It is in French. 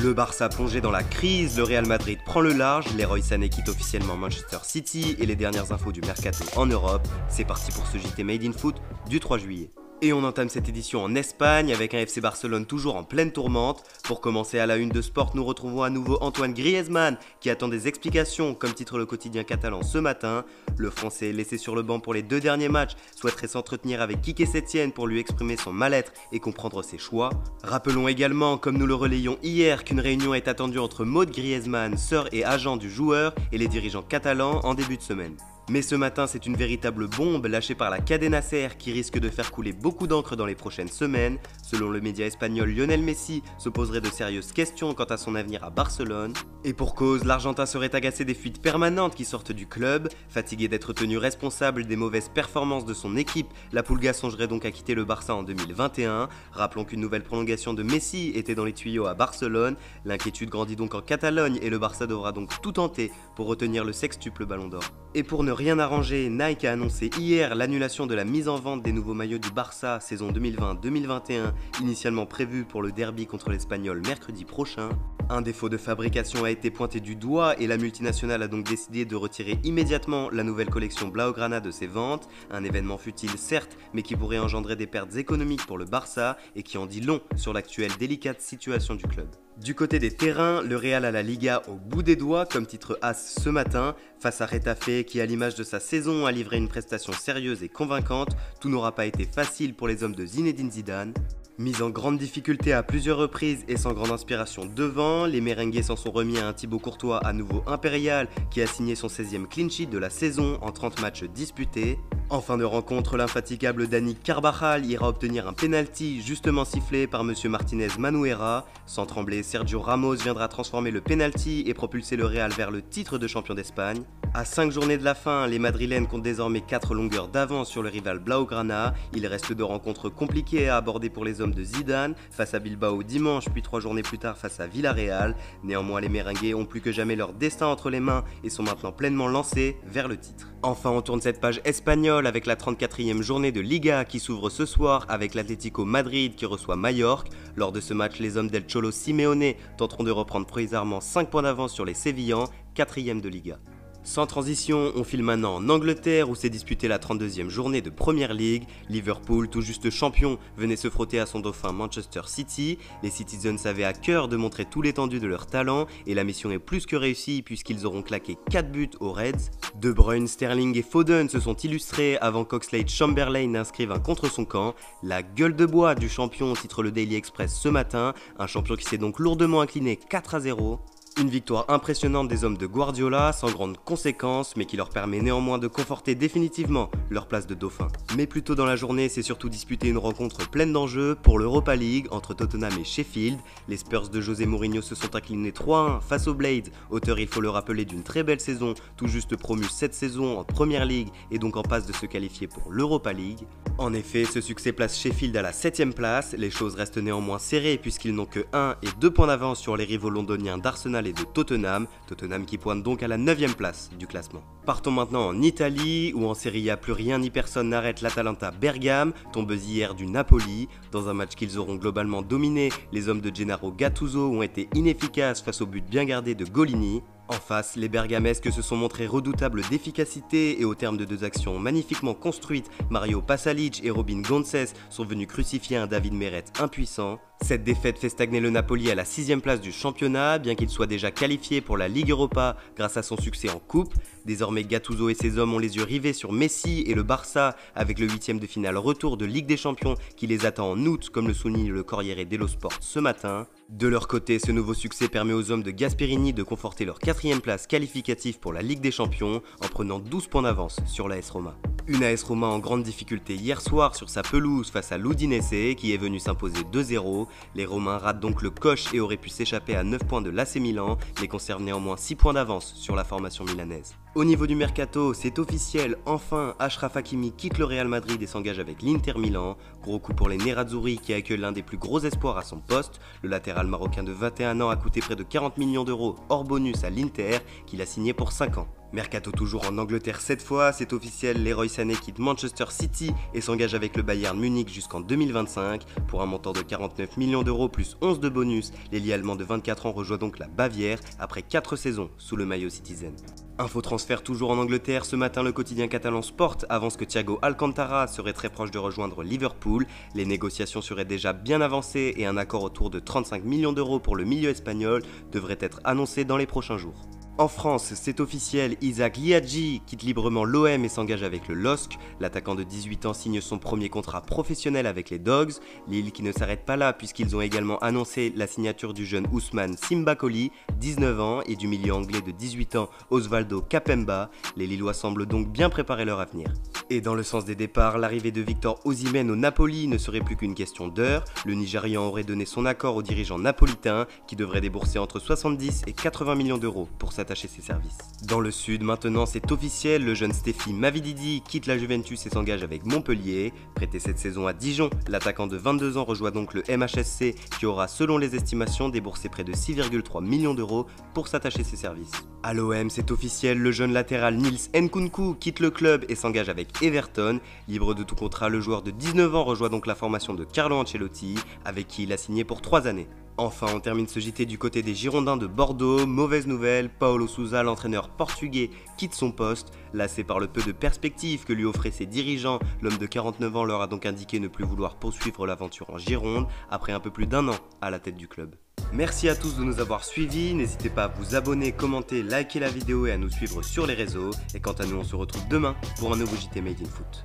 Le Barça plongé dans la crise, le Real Madrid prend le large, Leroy Sané quitte officiellement Manchester City et les dernières infos du mercato en Europe. C'est parti pour ce JT Made in Foot du 3 juillet. Et on entame cette édition en Espagne avec un FC Barcelone toujours en pleine tourmente. Pour commencer à la une de Sport, nous retrouvons à nouveau Antoine Griezmann qui attend des explications, comme titre le quotidien catalan ce matin. Le Français, laissé sur le banc pour les 2 derniers matchs, souhaiterait s'entretenir avec Quique Setién pour lui exprimer son mal-être et comprendre ses choix. Rappelons également, comme nous le relayons hier, qu'une réunion est attendue entre Maud Griezmann, sœur et agent du joueur, et les dirigeants catalans en début de semaine. Mais ce matin, c'est une véritable bombe lâchée par la Cadena Ser qui risque de faire couler beaucoup d'encre dans les prochaines semaines. Selon le média espagnol, Lionel Messi se poserait de sérieuses questions quant à son avenir à Barcelone. Et pour cause, l'Argentin serait agacé des fuites permanentes qui sortent du club. Fatigué d'être tenu responsable des mauvaises performances de son équipe, la Pulga songerait donc à quitter le Barça en 2021. Rappelons qu'une nouvelle prolongation de Messi était dans les tuyaux à Barcelone. L'inquiétude grandit donc en Catalogne et le Barça devra donc tout tenter pour retenir le sextuple Ballon d'Or. Et pour ne rien arranger, Nike a annoncé hier l'annulation de la mise en vente des nouveaux maillots du Barça saison 2020-2021, initialement prévue pour le derby contre l'Espagnol mercredi prochain. Un défaut de fabrication a été pointé du doigt et la multinationale a donc décidé de retirer immédiatement la nouvelle collection Blaugrana de ses ventes, un événement futile certes, mais qui pourrait engendrer des pertes économiques pour le Barça et qui en dit long sur l'actuelle délicate situation du club. Du côté des terrains, le Real a la Liga au bout des doigts comme titre As ce matin, face à Retafe qui à l'image de sa saison a livré une prestation sérieuse et convaincante. Tout n'aura pas été facile pour les hommes de Zinedine Zidane. Mis en grande difficulté à plusieurs reprises et sans grande inspiration devant, les merengues s'en sont remis à un Thibaut Courtois à nouveau impérial qui a signé son 16e clean sheet de la saison en 30 matchs disputés. En fin de rencontre, l'infatigable Dani Carvajal ira obtenir un penalty justement sifflé par Monsieur Martinez Manuera. Sans trembler, Sergio Ramos viendra transformer le penalty et propulser le Real vers le titre de champion d'Espagne. À 5 journées de la fin, les Madrilènes comptent désormais 4 longueurs d'avance sur le rival Blaugrana. Il reste 2 rencontres compliquées à aborder pour les hommes de Zidane, face à Bilbao dimanche puis 3 journées plus tard face à Villarreal. Néanmoins, les merengues ont plus que jamais leur destin entre les mains et sont maintenant pleinement lancés vers le titre. Enfin, on tourne cette page espagnole avec la 34e journée de Liga qui s'ouvre ce soir avec l'Atlético Madrid qui reçoit Majorque. Lors de ce match, les hommes del Cholo Simeone tenteront de reprendre provisoirement 5 points d'avance sur les Sévillans, 4e de Liga. Sans transition, on file maintenant en Angleterre où s'est disputée la 32e journée de Premier League. Liverpool, tout juste champion, venait se frotter à son dauphin Manchester City. Les Citizens avaient à cœur de montrer tout l'étendue de leur talent et la mission est plus que réussie puisqu'ils auront claqué 4 buts aux Reds. De Bruyne, Sterling et Foden se sont illustrés avant qu'Oxlade-Chamberlain n'inscrive un contre son camp. La gueule de bois du champion titre le Daily Express ce matin, un champion qui s'est donc lourdement incliné 4-0. Une victoire impressionnante des hommes de Guardiola, sans grande conséquence, mais qui leur permet néanmoins de conforter définitivement leur place de dauphin. Mais plus tôt dans la journée, c'est surtout disputé une rencontre pleine d'enjeux pour l'Europa League entre Tottenham et Sheffield. Les Spurs de José Mourinho se sont inclinés 3-1 face aux Blades, auteur il faut le rappeler d'une très belle saison, tout juste promu cette saison en Premier League et donc en passe de se qualifier pour l'Europa League. En effet, ce succès place Sheffield à la 7e place, les choses restent néanmoins serrées puisqu'ils n'ont que 1 et 2 points d'avance sur les rivaux londoniens d'Arsenal et de Tottenham qui pointe donc à la 9e place du classement. Partons maintenant en Italie, où en Serie A plus rien ni personne n'arrête l'Atalanta Bergame, tombeuse hier du Napoli. Dans un match qu'ils auront globalement dominé, les hommes de Gennaro Gattuso ont été inefficaces face au but bien gardé de Golini. En face, les Bergamesques se sont montrés redoutables d'efficacité et au terme de 2 actions magnifiquement construites, Mario Pasalic et Robin Gonçalves sont venus crucifier un David Meret impuissant. Cette défaite fait stagner le Napoli à la 6e place du championnat, bien qu'il soit déjà qualifié pour la Ligue Europa grâce à son succès en coupe. Désormais, Gattuso et ses hommes ont les yeux rivés sur Messi et le Barça avec le 8e de finale retour de Ligue des Champions qui les attend en août, comme le souligne le Corriere dello Sport ce matin. De leur côté, ce nouveau succès permet aux hommes de Gasperini de conforter leur 4e place qualificative pour la Ligue des Champions en prenant 12 points d'avance sur l'AS Roma. Une AS Roma en grande difficulté hier soir sur sa pelouse face à l'Udinese qui est venu s'imposer 2-0. Les Romains ratent donc le coche et auraient pu s'échapper à 9 points de l'AC Milan, mais conservent néanmoins 6 points d'avance sur la formation milanaise. Au niveau du mercato, c'est officiel, enfin Achraf Hakimi quitte le Real Madrid et s'engage avec l'Inter Milan. Gros coup pour les Nerazzurri qui accueillent l'un des plus gros espoirs à son poste. Le latéral marocain de 21 ans a coûté près de 40 millions d'euros hors bonus à l'Inter qu'il a signé pour 5 ans. Mercato toujours en Angleterre cette fois, c'est officiel, Leroy Sané quitte Manchester City et s'engage avec le Bayern Munich jusqu'en 2025 pour un montant de 49 millions d'euros plus 11 de bonus. L'ailier allemand de 24 ans rejoint donc la Bavière après 4 saisons sous le maillot Citizen. Info transfert toujours en Angleterre, ce matin le quotidien catalan Sport avance que Thiago Alcantara serait très proche de rejoindre Liverpool. Les négociations seraient déjà bien avancées et un accord autour de 35 millions d'euros pour le milieu espagnol devrait être annoncé dans les prochains jours. En France, c'est officiel, Isaac Liadji quitte librement l'OM et s'engage avec le LOSC. L'attaquant de 18 ans signe son premier contrat professionnel avec les Dogs. Lille qui ne s'arrête pas là puisqu'ils ont également annoncé la signature du jeune Ousmane Simbakoli, 19 ans, et du milieu anglais de 18 ans Osvaldo Kapemba. Les Lillois semblent donc bien préparer leur avenir. Et dans le sens des départs, l'arrivée de Victor Osimhen au Napoli ne serait plus qu'une question d'heure. Le Nigérian aurait donné son accord aux dirigeants napolitains qui devraient débourser entre 70 et 80 millions d'euros pour s'attacher ses services. Dans le sud, maintenant c'est officiel, le jeune Stéphie Mavididi quitte la Juventus et s'engage avec Montpellier. Prêté cette saison à Dijon, l'attaquant de 22 ans rejoint donc le MHSC qui aura, selon les estimations, déboursé près de 6,3 millions d'euros pour s'attacher ses services. À l'OM, c'est officiel, le jeune latéral Nils Nkunku quitte le club et s'engage avec Everton. Libre de tout contrat, le joueur de 19 ans rejoint donc la formation de Carlo Ancelotti, avec qui il a signé pour 3 années. Enfin, on termine ce JT du côté des Girondins de Bordeaux. Mauvaise nouvelle, Paulo Sousa, l'entraîneur portugais, quitte son poste. Lassé par le peu de perspectives que lui offraient ses dirigeants, l'homme de 49 ans leur a donc indiqué ne plus vouloir poursuivre l'aventure en Gironde après un peu plus d'1 an à la tête du club. Merci à tous de nous avoir suivis, n'hésitez pas à vous abonner, commenter, liker la vidéo et à nous suivre sur les réseaux. Et quant à nous, on se retrouve demain pour un nouveau JT Made in Foot.